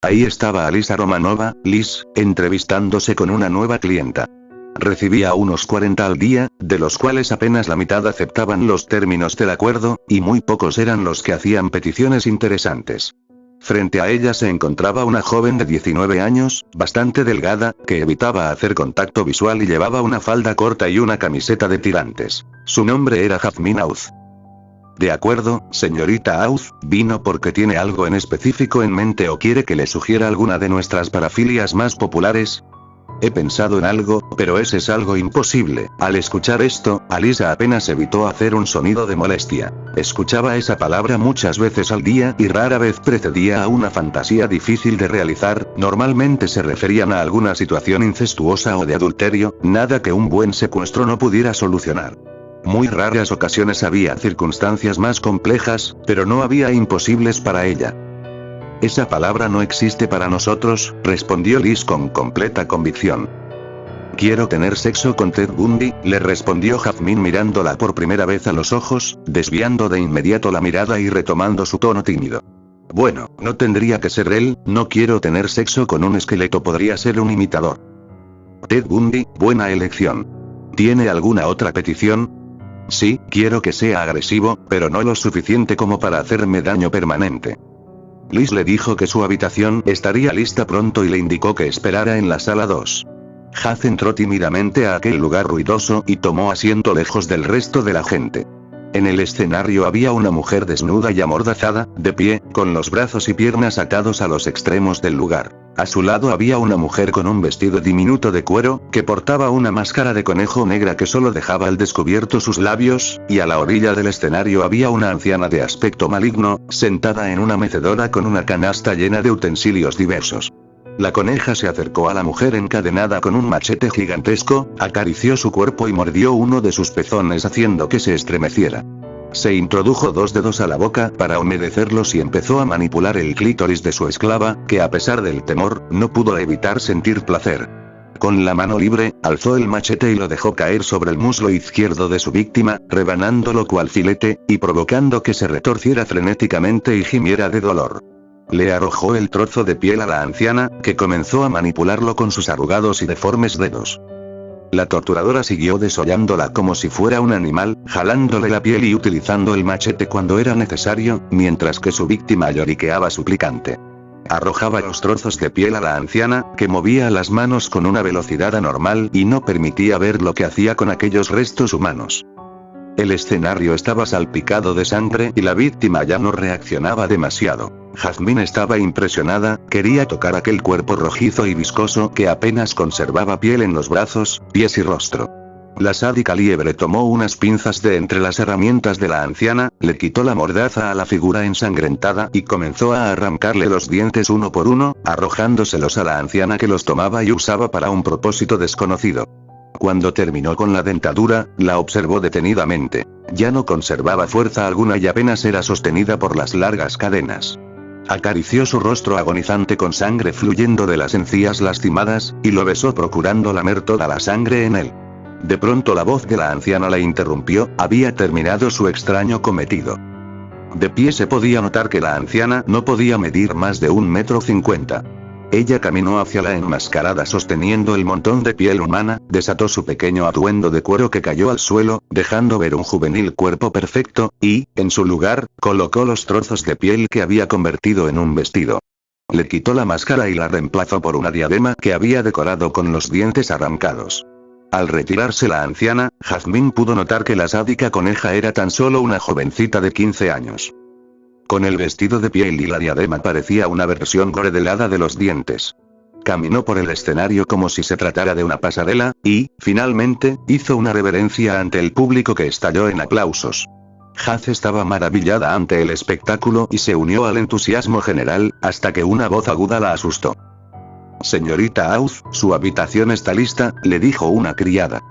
Ahí estaba Alisa Romanova, Liz, entrevistándose con una nueva clienta. Recibía unos 40 al día, de los cuales apenas la mitad aceptaban los términos del acuerdo, y muy pocos eran los que hacían peticiones interesantes. Frente a ella se encontraba una joven de 19 años, bastante delgada, que evitaba hacer contacto visual y llevaba una falda corta y una camiseta de tirantes. Su nombre era Jazmín Auz. De acuerdo, señorita Auz, ¿vino porque tiene algo en específico en mente o quiere que le sugiera alguna de nuestras parafilias más populares? He pensado en algo, pero ese es algo imposible. Al escuchar esto, Alisa apenas evitó hacer un sonido de molestia. Escuchaba esa palabra muchas veces al día y rara vez precedía a una fantasía difícil de realizar, normalmente se referían a alguna situación incestuosa o de adulterio, nada que un buen secuestro no pudiera solucionar. Muy raras ocasiones había circunstancias más complejas, pero no había imposibles para ella. Esa palabra no existe para nosotros, respondió Liz con completa convicción. Quiero tener sexo con Ted Bundy, le respondió Jazmín mirándola por primera vez a los ojos, desviando de inmediato la mirada y retomando su tono tímido. Bueno, no tendría que ser él, no quiero tener sexo con un esqueleto, podría ser un imitador. Ted Bundy, buena elección. ¿Tiene alguna otra petición? Sí, quiero que sea agresivo, pero no lo suficiente como para hacerme daño permanente. Liz le dijo que su habitación estaría lista pronto y le indicó que esperara en la sala 2. Haz entró tímidamente a aquel lugar ruidoso y tomó asiento lejos del resto de la gente. En el escenario había una mujer desnuda y amordazada, de pie, con los brazos y piernas atados a los extremos del lugar. A su lado había una mujer con un vestido diminuto de cuero, que portaba una máscara de conejo negra que solo dejaba al descubierto sus labios, y a la orilla del escenario había una anciana de aspecto maligno, sentada en una mecedora con una canasta llena de utensilios diversos. La coneja se acercó a la mujer encadenada con un machete gigantesco, acarició su cuerpo y mordió uno de sus pezones haciendo que se estremeciera. Se introdujo 2 dedos a la boca para humedecerlos y empezó a manipular el clítoris de su esclava, que a pesar del temor, no pudo evitar sentir placer. Con la mano libre, alzó el machete y lo dejó caer sobre el muslo izquierdo de su víctima, rebanándolo cual filete, y provocando que se retorciera frenéticamente y gimiera de dolor. Le arrojó el trozo de piel a la anciana, que comenzó a manipularlo con sus arrugados y deformes dedos. La torturadora siguió desollándola como si fuera un animal, jalándole la piel y utilizando el machete cuando era necesario, mientras que su víctima lloriqueaba suplicante. Arrojaba los trozos de piel a la anciana, que movía las manos con una velocidad anormal y no permitía ver lo que hacía con aquellos restos humanos. El escenario estaba salpicado de sangre y la víctima ya no reaccionaba demasiado. Jazmín estaba impresionada, quería tocar aquel cuerpo rojizo y viscoso que apenas conservaba piel en los brazos, pies y rostro. La sádica liebre tomó unas pinzas de entre las herramientas de la anciana, le quitó la mordaza a la figura ensangrentada y comenzó a arrancarle los dientes uno por uno, arrojándoselos a la anciana que los tomaba y usaba para un propósito desconocido. Cuando terminó con la dentadura, la observó detenidamente. Ya no conservaba fuerza alguna y apenas era sostenida por las largas cadenas. Acarició su rostro agonizante con sangre fluyendo de las encías lastimadas, y lo besó procurando lamer toda la sangre en él. De pronto la voz de la anciana la interrumpió, había terminado su extraño cometido. De pie se podía notar que la anciana no podía medir más de 1,50 m. Ella caminó hacia la enmascarada sosteniendo el montón de piel humana, desató su pequeño atuendo de cuero que cayó al suelo, dejando ver un juvenil cuerpo perfecto, y, en su lugar, colocó los trozos de piel que había convertido en un vestido. Le quitó la máscara y la reemplazó por una diadema que había decorado con los dientes arrancados. Al retirarse la anciana, Jazmín pudo notar que la sádica coneja era tan solo una jovencita de 15 años. Con el vestido de piel y la diadema parecía una versión gore del hada de los dientes. Caminó por el escenario como si se tratara de una pasarela, y, finalmente, hizo una reverencia ante el público que estalló en aplausos. Haz estaba maravillada ante el espectáculo y se unió al entusiasmo general, hasta que una voz aguda la asustó. Señorita Auz, su habitación está lista, le dijo una criada.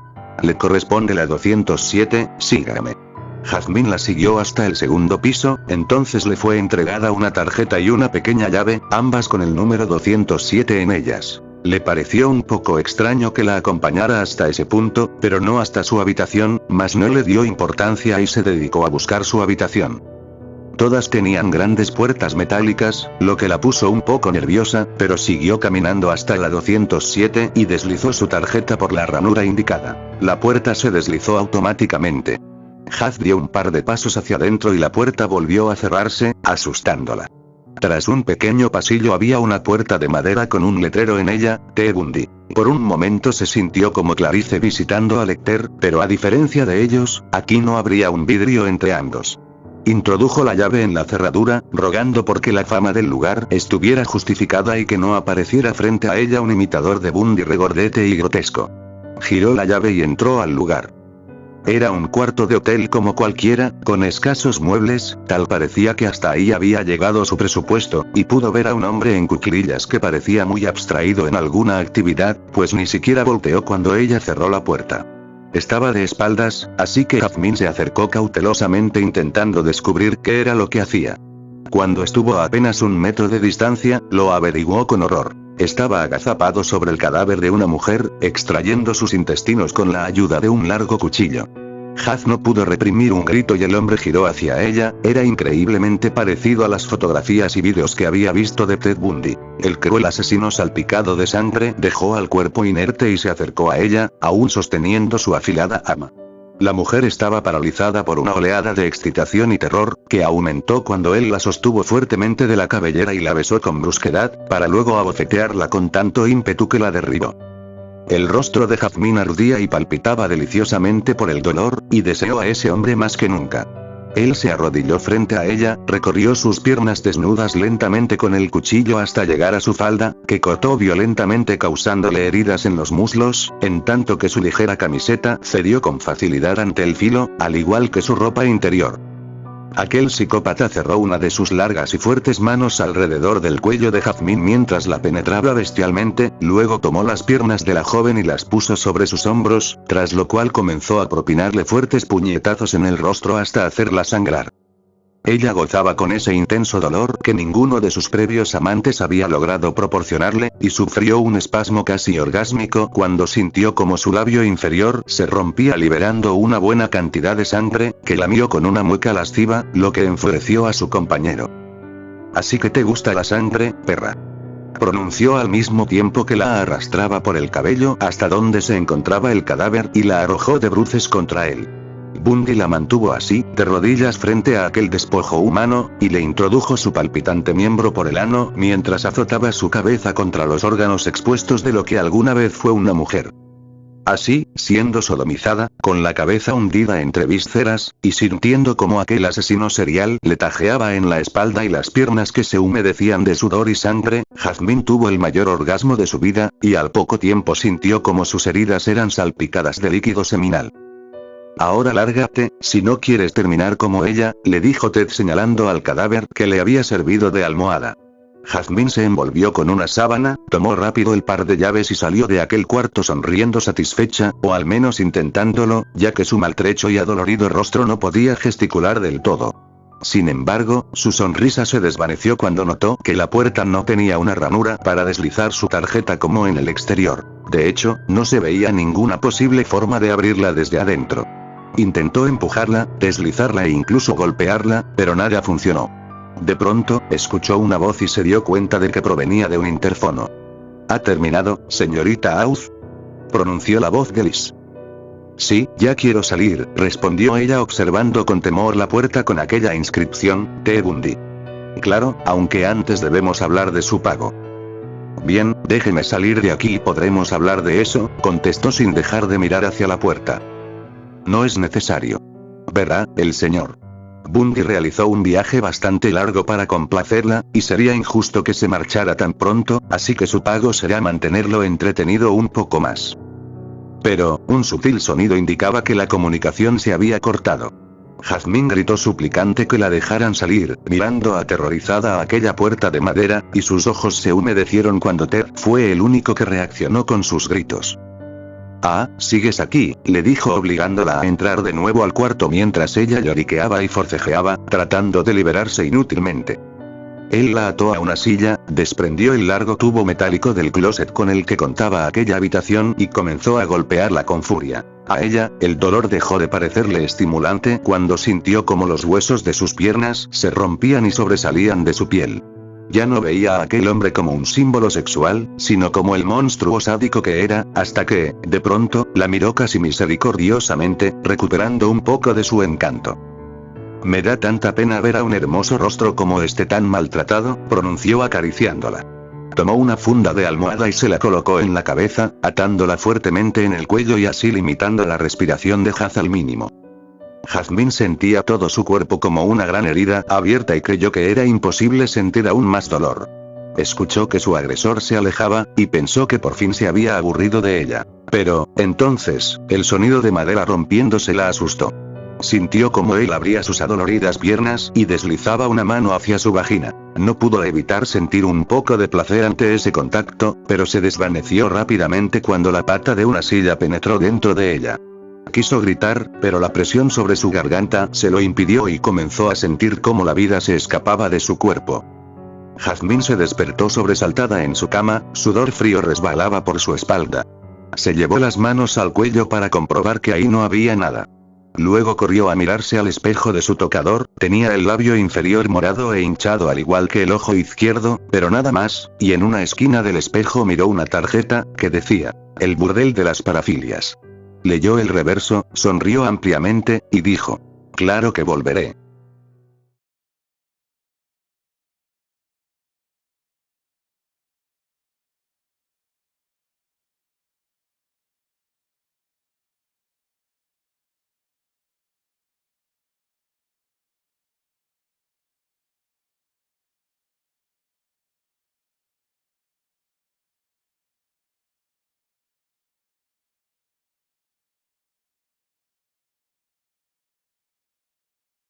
Le corresponde la 207, sígame. Jazmín la siguió hasta el segundo piso, entonces le fue entregada una tarjeta y una pequeña llave, ambas con el número 207 en ellas. Le pareció un poco extraño que la acompañara hasta ese punto, pero no hasta su habitación, mas no le dio importancia y se dedicó a buscar su habitación. Todas tenían grandes puertas metálicas, lo que la puso un poco nerviosa, pero siguió caminando hasta la 207 y deslizó su tarjeta por la ranura indicada. La puerta se deslizó automáticamente. Haz dio un par de pasos hacia adentro y la puerta volvió a cerrarse, asustándola. Tras un pequeño pasillo había una puerta de madera con un letrero en ella, Ted Bundy. Por un momento se sintió como Clarice visitando a Lecter, pero a diferencia de ellos, aquí no habría un vidrio entre ambos. Introdujo la llave en la cerradura, rogando porque la fama del lugar estuviera justificada y que no apareciera frente a ella un imitador de Bundy regordete y grotesco. Giró la llave y entró al lugar. Era un cuarto de hotel como cualquiera, con escasos muebles, tal parecía que hasta ahí había llegado su presupuesto, y pudo ver a un hombre en cuclillas que parecía muy abstraído en alguna actividad, pues ni siquiera volteó cuando ella cerró la puerta. Estaba de espaldas, así que Jazmín se acercó cautelosamente intentando descubrir qué era lo que hacía. Cuando estuvo a apenas 1 metro de distancia, lo averiguó con horror. Estaba agazapado sobre el cadáver de una mujer, extrayendo sus intestinos con la ayuda de un largo cuchillo. Haz no pudo reprimir un grito y el hombre giró hacia ella, era increíblemente parecido a las fotografías y vídeos que había visto de Ted Bundy. El cruel asesino salpicado de sangre dejó al cuerpo inerte y se acercó a ella, aún sosteniendo su afilada arma. La mujer estaba paralizada por una oleada de excitación y terror, que aumentó cuando él la sostuvo fuertemente de la cabellera y la besó con brusquedad, para luego abofetearla con tanto ímpetu que la derribó. El rostro de Jazmín ardía y palpitaba deliciosamente por el dolor, y deseó a ese hombre más que nunca. Él se arrodilló frente a ella, recorrió sus piernas desnudas lentamente con el cuchillo hasta llegar a su falda, que cortó violentamente causándole heridas en los muslos, en tanto que su ligera camiseta cedió con facilidad ante el filo, al igual que su ropa interior. Aquel psicópata cerró una de sus largas y fuertes manos alrededor del cuello de Jazmín mientras la penetraba bestialmente, luego tomó las piernas de la joven y las puso sobre sus hombros, tras lo cual comenzó a propinarle fuertes puñetazos en el rostro hasta hacerla sangrar. Ella gozaba con ese intenso dolor que ninguno de sus previos amantes había logrado proporcionarle, y sufrió un espasmo casi orgásmico cuando sintió como su labio inferior se rompía liberando una buena cantidad de sangre, que lamió con una mueca lasciva, lo que enfureció a su compañero. «Así que te gusta la sangre, perra», pronunció al mismo tiempo que la arrastraba por el cabello hasta donde se encontraba el cadáver y la arrojó de bruces contra él. Bundy la mantuvo así, de rodillas frente a aquel despojo humano, y le introdujo su palpitante miembro por el ano mientras azotaba su cabeza contra los órganos expuestos de lo que alguna vez fue una mujer. Así, siendo sodomizada, con la cabeza hundida entre vísceras, y sintiendo como aquel asesino serial le tajeaba en la espalda y las piernas que se humedecían de sudor y sangre, Jazmín tuvo el mayor orgasmo de su vida, y al poco tiempo sintió como sus heridas eran salpicadas de líquido seminal. «Ahora lárgate, si no quieres terminar como ella», le dijo Ted señalando al cadáver que le había servido de almohada. Jazmín se envolvió con una sábana, tomó rápido el par de llaves y salió de aquel cuarto sonriendo satisfecha, o al menos intentándolo, ya que su maltrecho y adolorido rostro no podía gesticular del todo. Sin embargo, su sonrisa se desvaneció cuando notó que la puerta no tenía una ranura para deslizar su tarjeta como en el exterior. De hecho, no se veía ninguna posible forma de abrirla desde adentro. Intentó empujarla, deslizarla e incluso golpearla, pero nada funcionó. De pronto, escuchó una voz y se dio cuenta de que provenía de un interfono. «¿Ha terminado, señorita Auth?», pronunció la voz de Liz. «Sí, ya quiero salir», respondió ella observando con temor la puerta con aquella inscripción, Ted Bundy. «Claro, aunque antes debemos hablar de su pago». «Bien, déjeme salir de aquí y podremos hablar de eso», contestó sin dejar de mirar hacia la puerta. «No es necesario. Verá, el señor Bundy realizó un viaje bastante largo para complacerla, y sería injusto que se marchara tan pronto, así que su pago será mantenerlo entretenido un poco más». Pero, un sutil sonido indicaba que la comunicación se había cortado. Jazmín gritó suplicante que la dejaran salir, mirando aterrorizada a aquella puerta de madera, y sus ojos se humedecieron cuando Ted fue el único que reaccionó con sus gritos. «Ah, sigues aquí», le dijo obligándola a entrar de nuevo al cuarto mientras ella lloriqueaba y forcejeaba, tratando de liberarse inútilmente. Él la ató a una silla, desprendió el largo tubo metálico del closet con el que contaba aquella habitación y comenzó a golpearla con furia. A ella, el dolor dejó de parecerle estimulante cuando sintió como los huesos de sus piernas se rompían y sobresalían de su piel. Ya no veía a aquel hombre como un símbolo sexual, sino como el monstruo sádico que era, hasta que, de pronto, la miró casi misericordiosamente, recuperando un poco de su encanto. «Me da tanta pena ver a un hermoso rostro como este tan maltratado», pronunció acariciándola. Tomó una funda de almohada y se la colocó en la cabeza, atándola fuertemente en el cuello y así limitando la respiración de Haz al mínimo. Jazmín sentía todo su cuerpo como una gran herida abierta y creyó que era imposible sentir aún más dolor. Escuchó que su agresor se alejaba, y pensó que por fin se había aburrido de ella. Pero, entonces, el sonido de madera rompiéndose la asustó. Sintió como él abría sus adoloridas piernas y deslizaba una mano hacia su vagina. No pudo evitar sentir un poco de placer ante ese contacto, pero se desvaneció rápidamente cuando la pata de una silla penetró dentro de ella. Quiso gritar, pero la presión sobre su garganta se lo impidió y comenzó a sentir cómo la vida se escapaba de su cuerpo. Jazmín se despertó sobresaltada en su cama, sudor frío resbalaba por su espalda. Se llevó las manos al cuello para comprobar que ahí no había nada. Luego corrió a mirarse al espejo de su tocador, tenía el labio inferior morado e hinchado al igual que el ojo izquierdo, pero nada más, y en una esquina del espejo miró una tarjeta, que decía, «El burdel de las parafilias». Leyó el reverso, sonrió ampliamente, y dijo, «Claro que volveré».